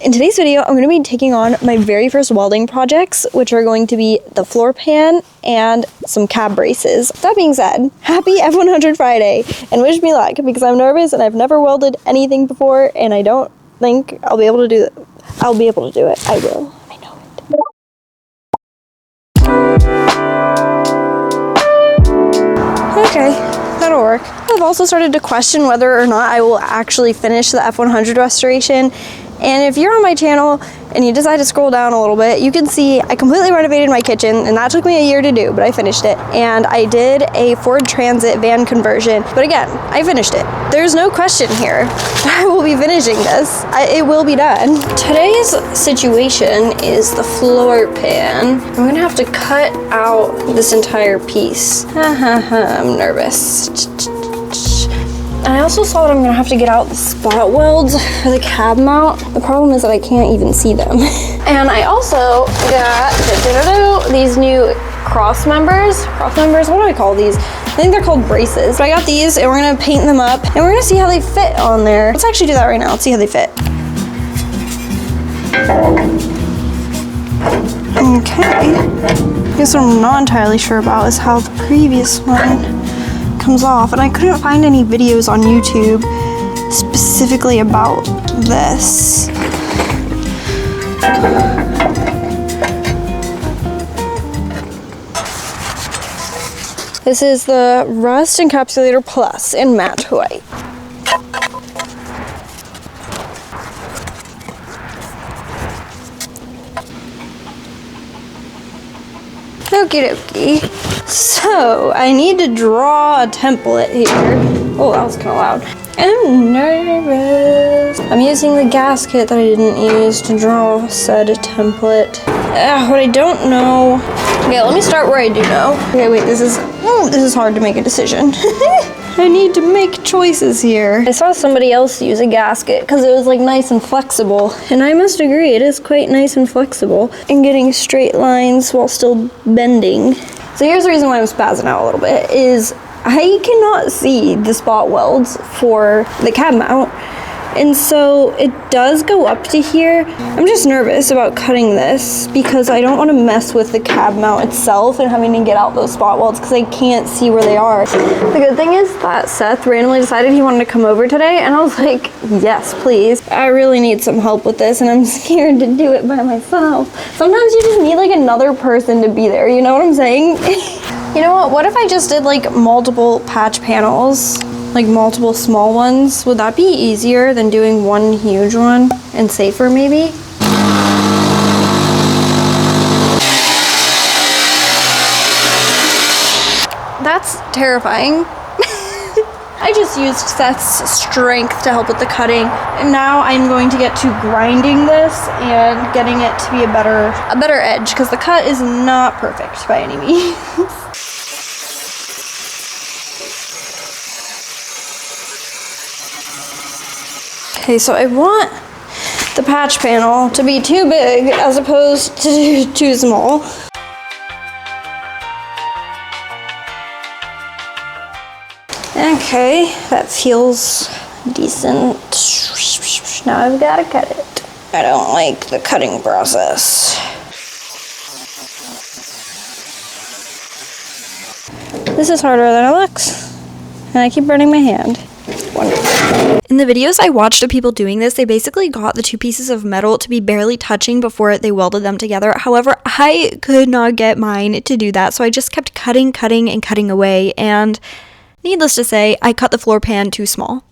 In today's video, I'm going to be taking on my very first welding projects, which are going to be the floor pan and some cab braces. That being said, happy F100 Friday, and wish me luck, because I'm nervous and I've never welded anything before, and I don't think I'll be able to do it. I'll be able to do it. I will. I know it. Okay, that'll work. I've also started to question whether or not I will actually finish the F100 restoration. And if you're on my channel and you decide to scroll down a little bit, you can see I completely renovated my kitchen, and that took me a year to do, but I finished it. And I did a Ford Transit van conversion, but again, I finished it. There's no question here. I will be finishing this. It will be done. Today's situation is the floor pan. I'm gonna have to cut out this entire piece. I'm nervous. And I also saw that I'm gonna have to get out the spot welds for the cab mount. The problem is that I can't even see them. And I also got these new cross members. What do I call these? I think they're called braces. But I got these, and we're gonna paint them up, and we're gonna see how they fit on there. Let's actually do that right now. Let's see how they fit. Okay. I guess what I'm not entirely sure about is how the previous one comes off, and I couldn't find any videos on YouTube specifically about this. This is the Rust Encapsulator Plus in matte white. Okie dokie. So, I need to draw a template here. Oh, that was kind of loud. I'm nervous. I'm using the gasket that I didn't use to draw said template. What I don't know. Okay, let me start where I do know. Okay, wait, this is hard to make a decision. I need to make choices here. I saw somebody else use a gasket because it was like nice and flexible, and I must agree, it is quite nice and flexible and getting straight lines while still bending. So here's the reason why I'm spazzing out a little bit, is I cannot see the spot welds for the cab mount. And so it does go up to here. I'm just nervous about cutting this because I don't want to mess with the cab mount itself and having to get out those spot welds because I can't see where they are. The good thing is that Seth randomly decided he wanted to come over today, and I was like, yes, please. I really need some help with this, and I'm scared to do it by myself. Sometimes you just need like another person to be there, you know what I'm saying? You know what if I just did like multiple patch panels? Like multiple small ones? Would that be easier than doing one huge one and safer maybe? That's terrifying. I just used Seth's strength to help with the cutting, and now I'm going to get to grinding this and getting it to be a better edge, because the cut is not perfect by any means. Okay, so I want the patch panel to be too big as opposed to too small. Okay, that feels decent. Now I've got to cut it. I don't like the cutting process. This is harder than it looks, and I keep burning my hand. Wonderful. In the videos I watched of people doing this, they basically got the two pieces of metal to be barely touching before they welded them together. However, I could not get mine to do that, so I just kept cutting away, and needless to say, I cut the floor pan too small.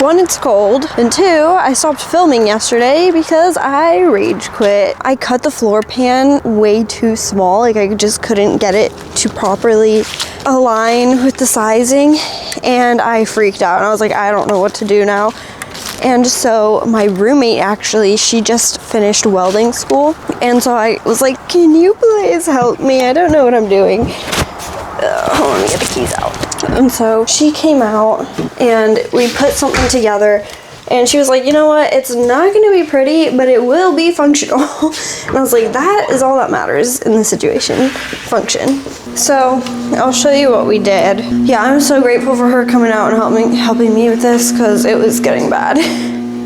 One, it's cold, and two, I stopped filming yesterday because I rage quit. I cut the floor pan way too small, like I just couldn't get it to properly align with the sizing, and I freaked out, and I was like, I don't know what to do now. And so my roommate, actually, she just finished welding school, and so I was like, can you please help me? I don't know what I'm doing. Hold on, let me get the keys out. And so she came out and we put something together And she was like, you know what, it's not gonna be pretty, but it will be functional. And I was like, that is all that matters in this situation, function. So I'll show you what we did. Yeah, I'm so grateful for her coming out and helping me with this, because it was getting bad.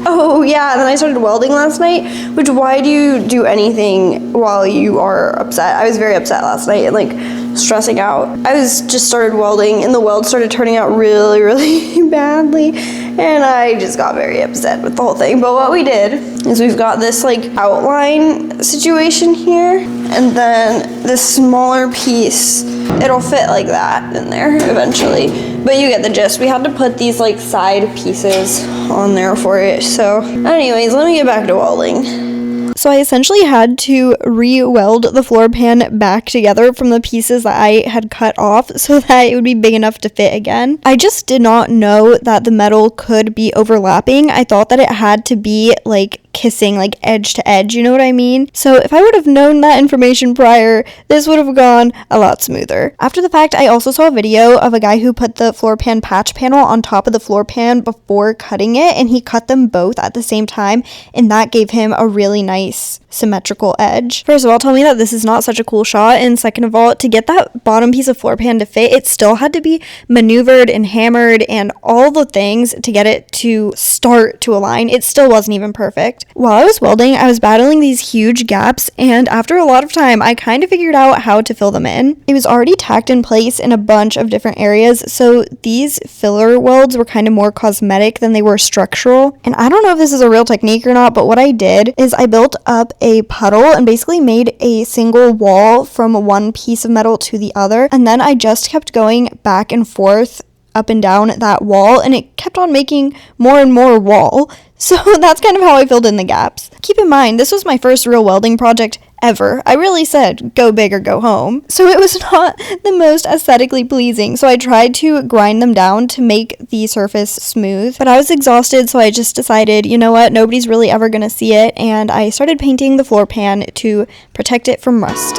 Oh yeah, and then I started welding last night, which, why do you do anything while you are upset? I was very upset last night and like stressing out. I just started welding and the weld started turning out really, really badly, and I just got very upset with the whole thing. But what we did is we've got this like outline situation here, and then this smaller piece, it'll fit like that in there eventually, but you get the gist. We had to put these like side pieces on there for it. So anyways, let me get back to welding. So I essentially had to re-weld the floor pan back together from the pieces that I had cut off so that it would be big enough to fit again. I just did not know that the metal could be overlapping. I thought that it had to be like kissing, like edge to edge, you know what I mean? So if I would have known that information prior, this would have gone a lot smoother. After the fact, I also saw a video of a guy who put the floor pan patch panel on top of the floor pan before cutting it, and he cut them both at the same time, and that gave him a really nice symmetrical edge. First of all, tell me that this is not such a cool shot, and second of all, to get that bottom piece of floor pan to fit, it still had to be maneuvered and hammered and all the things to get it to start to align. It still wasn't even perfect. While I was welding, I was battling these huge gaps, and after a lot of time, I kind of figured out how to fill them in. It was already tacked in place in a bunch of different areas, so these filler welds were kind of more cosmetic than they were structural. And I don't know if this is a real technique or not, but what I did is I built up a puddle and basically made a single wall from one piece of metal to the other, and then I just kept going back and forth up and down that wall, and it kept on making more and more wall. So that's kind of how I filled in the gaps. Keep in mind, this was my first real welding project ever. I really said go big or go home. So it was not the most aesthetically pleasing, so I tried to grind them down to make the surface smooth, but I was exhausted, so I just decided, you know what, nobody's really ever gonna see it, and I started painting the floor pan to protect it from rust.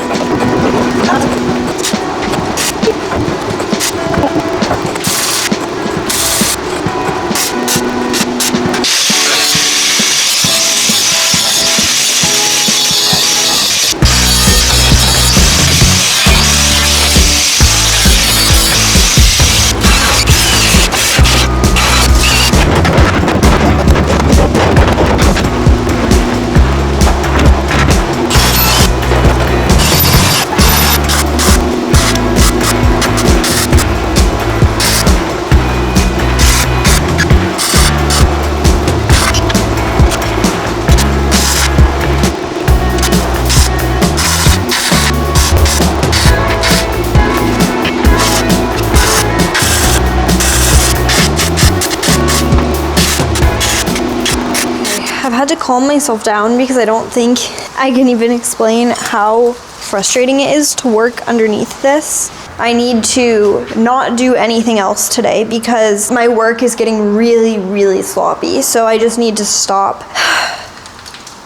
I've had to calm myself down because I don't think I can even explain how frustrating it is to work underneath this. I need to not do anything else today because my work is getting really, really sloppy. So I just need to stop.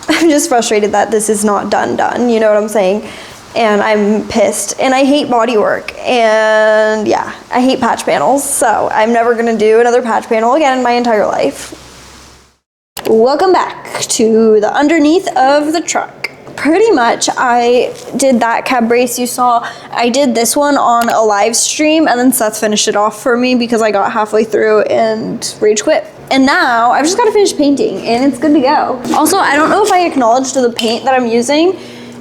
I'm just frustrated that this is not done, you know what I'm saying? And I'm pissed, and I hate body work, and yeah, I hate patch panels, so I'm never gonna do another patch panel again in my entire life. Welcome back to the underneath of the truck. Pretty much I did that cab brace you saw. I did this one on a live stream, and then Seth finished it off for me because I got halfway through and rage quit. And now I've just got to finish painting and it's good to go. Also, I don't know if I acknowledged the paint that I'm using.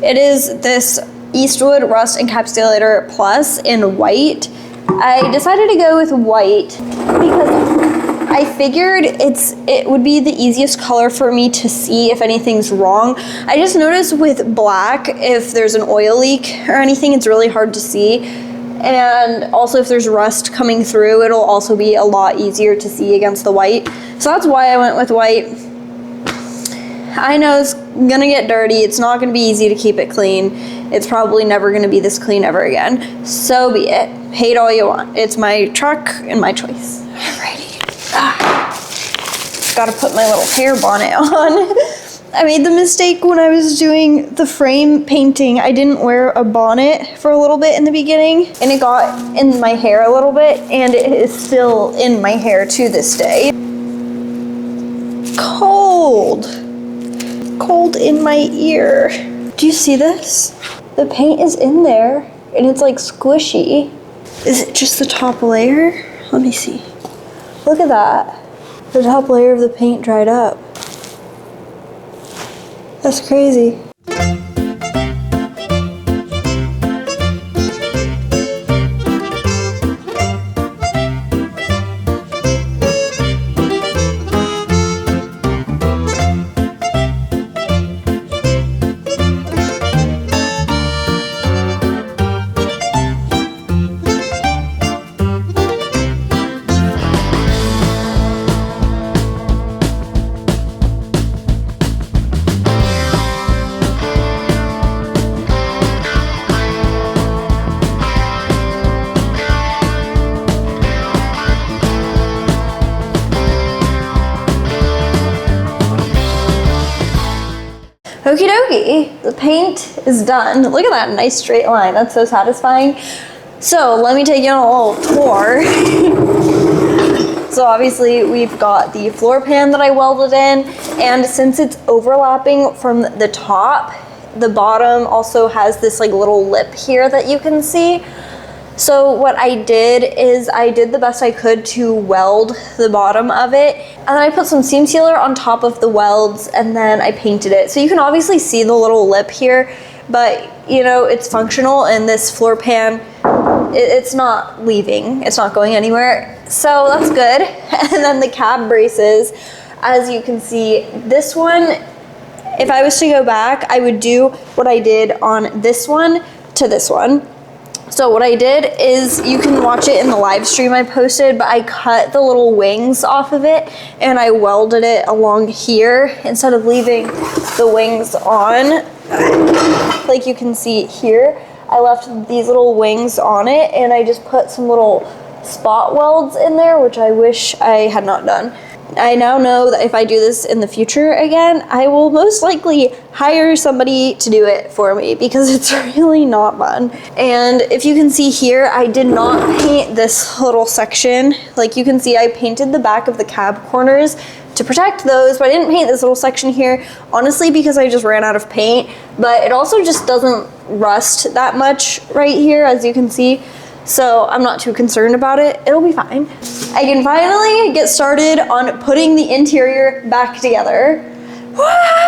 It is this Eastwood Rust Encapsulator Plus in white. I decided to go with white because I figured it would be the easiest color for me to see if anything's wrong. I just noticed with black, if there's an oil leak or anything, it's really hard to see. And also if there's rust coming through, it'll also be a lot easier to see against the white. So that's why I went with white. I know it's gonna get dirty. It's not gonna be easy to keep it clean. It's probably never gonna be this clean ever again. So be it. Hate all you want. It's my truck and my choice. Alrighty. Gotta put my little hair bonnet on. I made the mistake when I was doing the frame painting. I didn't wear a bonnet for a little bit in the beginning, and it got in my hair a little bit, and it is still in my hair to this day. cold. Cold in my ear. Do you see this? The paint is in there and it's like squishy. Is it just the top layer? Let me see. Look at that. The top layer of the paint dried up. That's crazy. Okie dokie, the paint is done. Look at that nice straight line. That's so satisfying. So let me take you on a little tour. So obviously we've got the floor pan that I welded in, and since it's overlapping from the top, the bottom also has this like little lip here that you can see. So what I did is I did the best I could to weld the bottom of it, and then I put some seam sealer on top of the welds, and then I painted it. So you can obviously see the little lip here, but you know, it's functional, and this floor pan, it's not leaving, it's not going anywhere. So that's good. And then the cab braces, as you can see, this one, if I was to go back, I would do what I did on this one to this one. So what I did is, you can watch it in the live stream I posted, but I cut the little wings off of it and I welded it along here instead of leaving the wings on. Like you can see here, I left these little wings on it and I just put some little spot welds in there, which I wish I had not done. I now know that if I do this in the future again, I will most likely hire somebody to do it for me because it's really not fun. And if you can see here, I did not paint this little section. Like you can see, I painted the back of the cab corners to protect those, but I didn't paint this little section here, honestly, because I just ran out of paint. But it also just doesn't rust that much right here, as you can see. So I'm not too concerned about it. It'll be fine. I can finally get started on putting the interior back together. Woo!